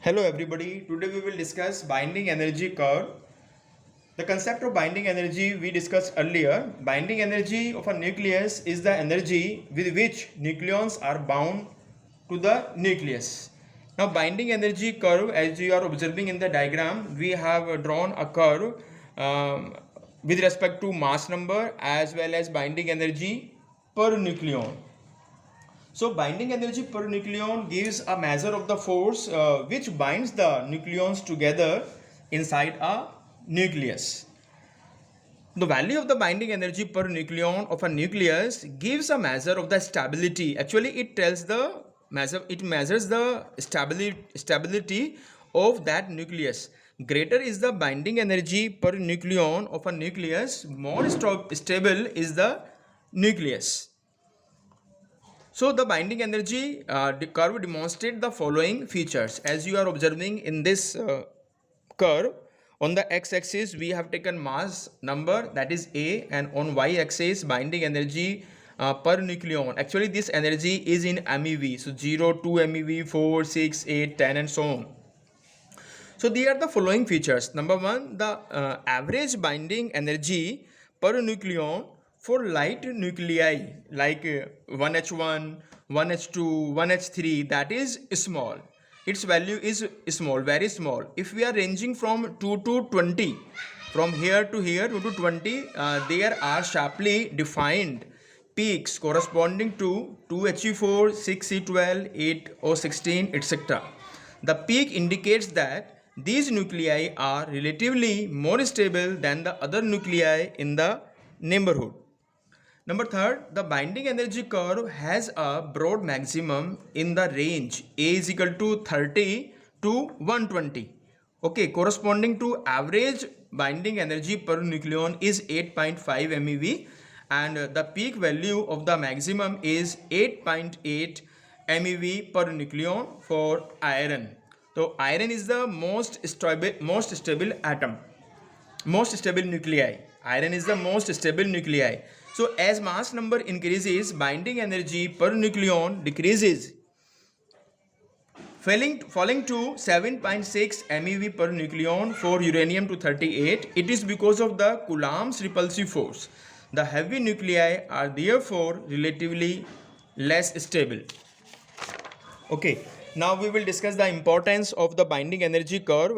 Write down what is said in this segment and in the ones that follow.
Hello everybody, today we will discuss binding energy curve. The concept of binding energy we discussed earlier. Binding energy of a nucleus is the energy with which nucleons are bound to the nucleus. Now binding energy curve, as you are observing in the diagram, we have drawn a curve with respect to mass number as well as binding energy per nucleon. So binding energy per nucleon gives a measure of the force which binds the nucleons together inside a nucleus. The value of the binding energy per nucleon of a nucleus gives a measure of the stability. Actually, it measures the stability of that nucleus. Greater is the binding energy per nucleon of a nucleus, more stable is the nucleus. So the binding energy curve demonstrates the following features. As you are observing in this curve, on the x-axis we have taken mass number, that is A, and on y-axis binding energy per nucleon. Actually this energy is in MeV. So 0, 2 MeV, 4, 6, 8, 10 and so on. So these are the following features. Number one, the average binding energy per nucleon for light nuclei like 1H1, 1H2, 1H3, that is small. Its value is small, very small. If we are ranging from 2 to 20, from here to here 2 to 20, there are sharply defined peaks corresponding to 2He4, 6C12, 8O16, etc. The peak indicates that these nuclei are relatively more stable than the other nuclei in the neighborhood. Number third, the binding energy curve has a broad maximum in the range A is equal to 30 to 120. Okay, corresponding to average binding energy per nucleon is 8.5 MeV and the peak value of the maximum is 8.8 MeV per nucleon for iron. So iron is the most stable atom, most stable nuclei. Iron is the most stable nuclei. So as mass number increases, binding energy per nucleon decreases, falling to 7.6 MeV per nucleon for uranium-238. It is because of the Coulomb's repulsive force. The heavy nuclei are therefore relatively less stable. Okay, now we will discuss the importance of the binding energy curve.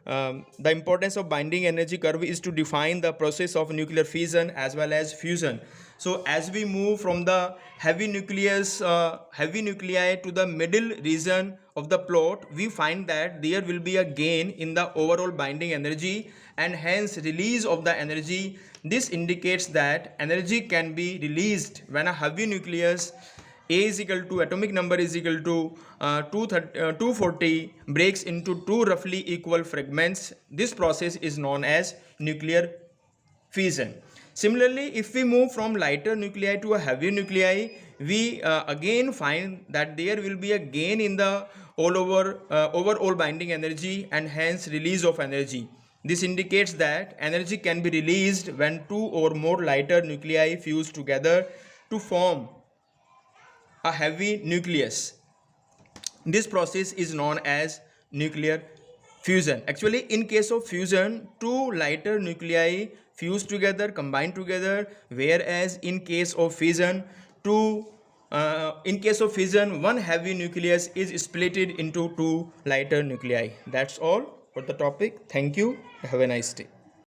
The importance of binding energy curve is to define the process of nuclear fission as well as fusion. So as we move from the heavy nuclei to the middle region of the plot, we find that there will be a gain in the overall binding energy and hence release of the energy. This indicates that energy can be released when a heavy nucleus A is equal to atomic number is equal to 240 breaks into two roughly equal fragments. This process is known as nuclear fission. Similarly, if we move from lighter nuclei to a heavier nuclei, we again find that there will be a gain in the overall binding energy and hence release of energy. This indicates that energy can be released when two or more lighter nuclei fuse together to form a heavy nucleus. This process is known as nuclear fusion. Actually, in case of fusion, two lighter nuclei fuse together, combine together, whereas in case of fission, one heavy nucleus is splitted into two lighter nuclei. That's all for the topic. Thank you. Have a nice day.